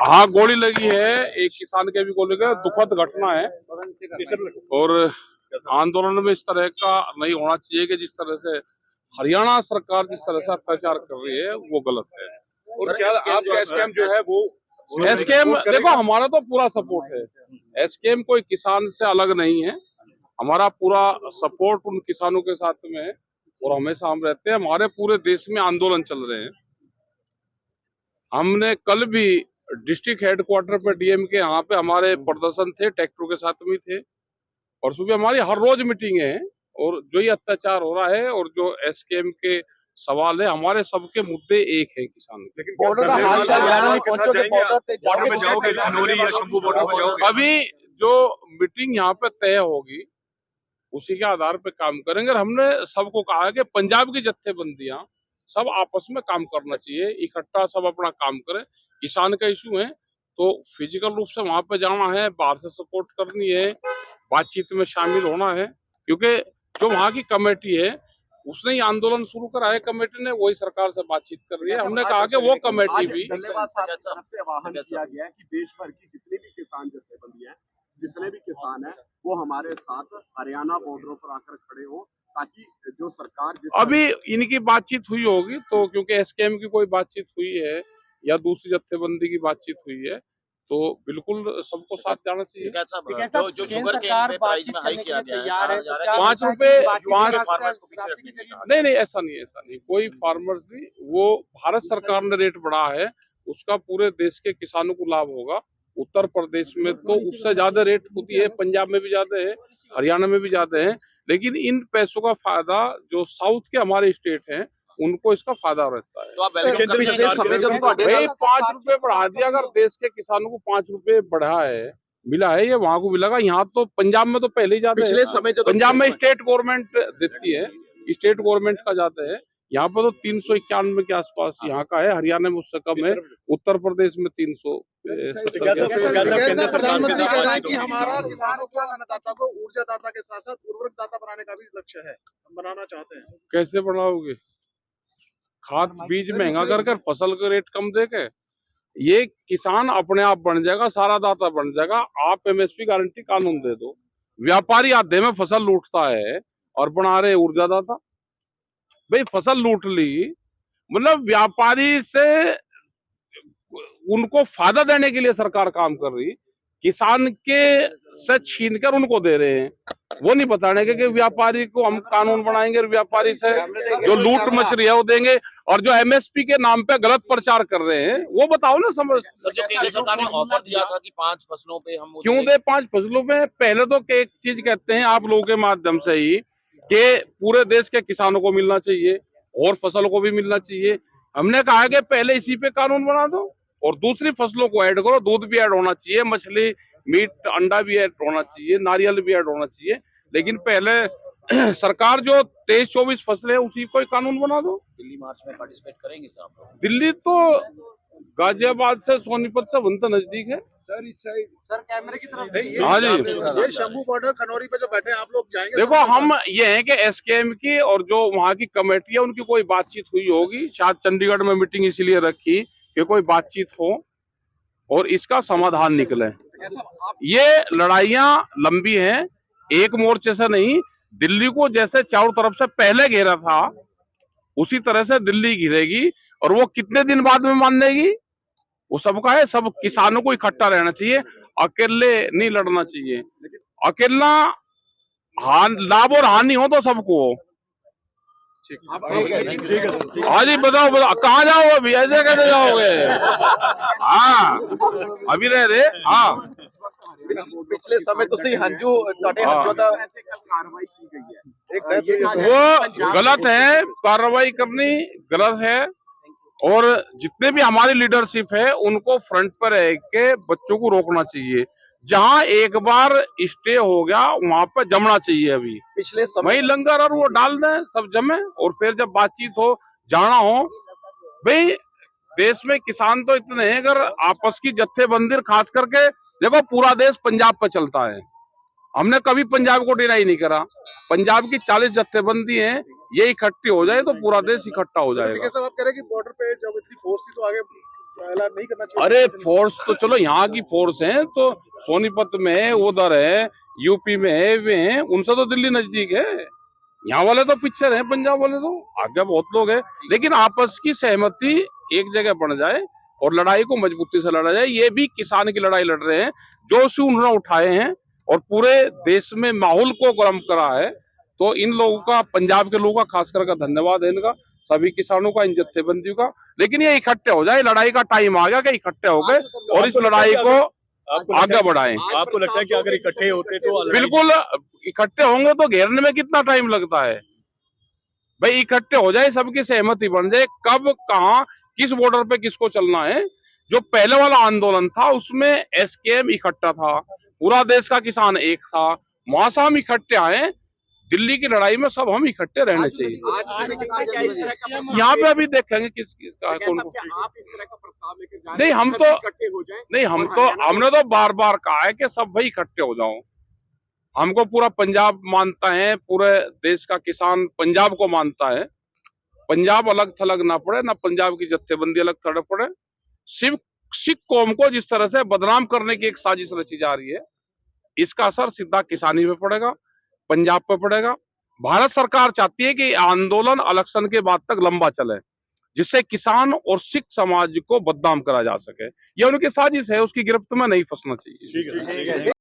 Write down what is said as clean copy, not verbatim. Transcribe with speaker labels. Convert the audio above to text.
Speaker 1: हाँ, गोली लगी है, एक किसान के भी गोली लगी, दुखद घटना है। और आंदोलन में इस तरह का नहीं होना चाहिए कि जिस तरह से हरियाणा सरकार जिस तरह से अत्याचार कर रही है वो गलत है।
Speaker 2: और क्या आपका एसकेएम जो है वो
Speaker 1: एसकेएम देखो, हमारा तो पूरा सपोर्ट है। एसकेएम कोई किसान से अलग नहीं है, हमारा पूरा सपोर्ट उन किसानों के साथ में है और हमेशा हम रहते हैं। हमारे पूरे देश में आंदोलन चल रहे हैं। हमने कल भी डिस्ट्रिक्ट हेडक्वार्टर पे डीएम के यहाँ पे हमारे प्रदर्शन थे, ट्रैक्टरों के साथ में थे और सुबह हमारी हर रोज मीटिंग है। और जो ये अत्याचार हो रहा है और जो एसकेएम के सवाल है, हमारे सबके मुद्दे एक है किसान के।
Speaker 2: बॉर्डर का हालचाल जानने पहुंचोगे, बॉर्डर पे जाओगे, खनौरी या शंभू बॉर्डर पे जाओगे?
Speaker 1: अभी जो मीटिंग यहाँ पे तय होगी उसी के आधार पे काम करेंगे। और हमने सबको कहा है कि पंजाब की जत्थेबंदियां सब आपस में काम करना चाहिए, इकट्ठा सब अपना काम करें। किसान का इशू है तो फिजिकल रूप से वहां पे जाना है, बाहर से सपोर्ट करनी है, बातचीत में शामिल होना है, क्योंकि जो वहाँ की कमेटी है उसने ही आंदोलन शुरू करा है। कमेटी ने वही सरकार से बातचीत कर रही है। हमने कहा कि वो कमेटी भी
Speaker 3: आह्वान किया गया है कि देश भर की जितनी भी किसान जत्थेबंदियां हैं, जितने भी किसान हैं, वो हमारे साथ हरियाणा बॉर्डरों पर आकर खड़े हो, ताकि जो सरकार
Speaker 1: अभी इनकी बातचीत हुई होगी तो, क्योंकि एसकेएम की कोई बातचीत हुई है या दूसरी जत्थेबंदी की बातचीत हुई है तो बिल्कुल सबको साथ जाना चाहिए।
Speaker 4: जो शुगर केन में प्राइस में हाई किया गया है
Speaker 1: 5 रुपए,
Speaker 4: फार्मर्स को पीछे रखने के लिए।
Speaker 1: नहीं, ऐसा नहीं, कोई फार्मर्स नहीं, वो भारत सरकार ने रेट बढ़ा है, उसका पूरे देश के किसानों को लाभ होगा। उत्तर प्रदेश में तो उससे ज्यादा रेट होती है, पंजाब में भी ज्यादा है, हरियाणा में भी ज्यादा है, लेकिन इन पैसों का फायदा जो साउथ के हमारे स्टेट हैं उनको इसका फायदा रहता है।
Speaker 4: तो आप भाई
Speaker 1: 5 रुपए बढ़ा दिया, अगर देश के किसानों को 5 रुपए बढ़ा है, मिला है, ये वहां को मिलेगा। यहाँ तो पंजाब में तो पहले ही ज्यादा है, पंजाब में स्टेट गवर्नमेंट देती है, स्टेट गवर्नमेंट का ज्यादा है। यहाँ पर तो 391 के आसपास यहाँ का है, हरियाणा में उससे कम है, उत्तर प्रदेश में 300।
Speaker 2: प्रधानमंत्री कह रहे हैं कि हमारा किसानों को, अन्नदाता को ऊर्जादाता के साथ साथ उर्वरकदाता बनाने का भी लक्ष्य है, हम बनाना चाहते हैं।
Speaker 1: कैसे बनाओगे? खाद बीज महंगा करके फसल का रेट कम देके ये किसान अपने आप बन जाएगा, सारा दाता बन जाएगा। आप एमएसपी गारंटी कानून दे दो, व्यापारी आधे में फसल लूटता है और बना रहे ऊर्जादाता। भाई फसल लूट ली, मतलब व्यापारी से उनको फायदा देने के लिए सरकार काम कर रही, किसान के से छीनकर उनको दे रहे हैं। वो नहीं बताने के कि व्यापारी को हम कानून बनाएंगे और व्यापारी से जो लूट मच रही है वो देंगे, और जो एमएसपी के नाम पे गलत प्रचार कर रहे हैं वो बताओ ना। समझ
Speaker 4: जो केंद्र सरकार ने ऑफर दिया था कि 5 फसलों पे हम
Speaker 1: क्यों दे 5 फसलों पे? पहले तो एक चीज कहते हैं आप लोगों के माध्यम से ही कि पूरे देश के किसानों को मिलना चाहिए और फसलों को भी मिलना चाहिए। हमने कहा कि पहले इसी पे कानून बना दो और दूसरी फसलों को ऐड करो, दूध भी ऐड होना चाहिए, मछली, मीट, अंडा भी ऐड होना चाहिए, नारियल भी ऐड होना चाहिए। लेकिन पहले सरकार जो 23-24 फसलें है उसी को कानून बना दो।
Speaker 4: दिल्ली मार्च में पार्टिसिपेट करेंगे सर आप?
Speaker 1: दिल्ली तो गाजियाबाद से सोनीपत से वंत नजदीक है
Speaker 2: सर कैमरे की तरफ।
Speaker 1: हाँ जी,
Speaker 2: ये शंभू बॉर्डर खनौरी पे जो बैठे हैं आप लोग जाएंगे?
Speaker 1: देखो हम ये है कि एसकेएम की और जो वहाँ की कमेटी है उनकी कोई बातचीत हुई होगी, शायद चंडीगढ़ में मीटिंग इसीलिए रखी कि कोई बातचीत हो और इसका समाधान निकले। ये लड़ाइयाँ लंबी हैं, एक मोर्चे से नहीं। दिल्ली को जैसे चारों तरफ से पहले घेरा था उसी तरह से दिल्ली घिरेगी, और वो कितने दिन बाद में मान लेगी वो सबका है। सब किसानों को इकट्ठा रहना चाहिए, अकेले नहीं लड़ना चाहिए। अकेला लाभ और हानि हो तो सबको हो। हाँ जी, बताओ कहाँ जाओ अभी? ऐसे कैसे जाओगे? हाँ अभी रह रहे। हाँ
Speaker 2: पिछले समय ਤੁਸੀਂ हंजू ਤੁਹਾਡੇ हंजू ਦਾ कार्रवाई की गई है,
Speaker 1: वो गलत है, कार्रवाई करनी गलत है। और जितने भी हमारी लीडरशिप है उनको फ्रंट पर रह के बच्चों को रोकना चाहिए। जहां एक बार स्टे हो गया वहां पर जमना चाहिए। अभी
Speaker 2: पिछले समय
Speaker 1: वही लंगर और वो डाल दें, सब जमे, और फिर जब बातचीत हो, जाना हो। भाई देश में किसान तो इतने हैं, अगर आपस की जत्थेबंदी, खास करके देखो पूरा देश पंजाब पर चलता है, हमने कभी पंजाब को डिनाई नहीं करा। पंजाब की 40 जत्थेबंदी है, ये इकट्ठी हो जाए तो पूरा देश इकट्ठा हो जाएगा।
Speaker 2: आप कह रहे हैं कि बॉर्डर पे जब इतनी फोर्स थी तो आगे ऐलान नहीं करना चाहिए?
Speaker 1: अरे फोर्स तो चलो यहाँ की फोर्स है, तो सोनीपत में है, उधर है, यूपी में है, वे हैं, उनसे तो दिल्ली नजदीक है। यहाँ वाले तो पीछे रहे, पंजाब वाले तो आगे बहुत लोग हैं। लेकिन आपस की सहमति एक जगह बन जाए और लड़ाई को मजबूती से लड़ा जाए। ये भी किसान की लड़ाई लड़ रहे हैं, जो इशू उन्होंने उठाए हैं और पूरे देश में माहौल को गर्म करा है। तो इन लोगों का, पंजाब के लोगों का खास करके धन्यवाद है इनका, सभी किसानों का, इन जत्थेबंदियों का। लेकिन ये इकट्ठे हो जाए, लड़ाई का टाइम आ गया कि इकट्ठे हो गए और इस लड़ाई को आगे बढ़ाएं।
Speaker 5: आपको लगता है कि अगर इकट्ठे होते तो
Speaker 1: बिल्कुल, इकट्ठे होंगे तो घेरने में कितना टाइम लगता है भाई। इकट्ठे हो जाए, सबकी सहमति बन जाए, कब कहाँ किस बॉर्डर पे किसको चलना है। जो पहले वाला आंदोलन था उसमें एसकेएम इकट्ठा था, पूरा देश का किसान एक था, वहां से हम इकट्ठे आए। दिल्ली की लड़ाई में सब हम इकट्ठे रहने चाहिए। यहाँ पे अभी देखेंगे किस का कौन को।
Speaker 3: आप इस तरह का प्रस्ताव लेके जा रहे
Speaker 1: नहीं,
Speaker 3: हैं
Speaker 1: हम
Speaker 3: कि
Speaker 1: तो
Speaker 3: इकट्ठे हो जाएं?
Speaker 1: नहीं, हमने तो बार बार कहा है कि सब भाई इकट्ठे हो जाओ। हमको पूरा पंजाब मानता है, पूरे देश का किसान पंजाब को मानता है। पंजाब अलग थलग ना पड़े, ना पंजाब की जत्थेबंदी अलग थलग पड़े। सिख कौम को जिस तरह से बदनाम करने की एक साजिश रची जा रही है, इसका असर सीधा किसानी पे पड़ेगा, पंजाब पे पड़ेगा। भारत सरकार चाहती है कि आंदोलन इलेक्शन के बाद तक लंबा चले, जिससे किसान और सिख समाज को बदनाम करा जा सके। यह उनकी साजिश है, उसकी गिरफ्त में नहीं फंसना चाहिए।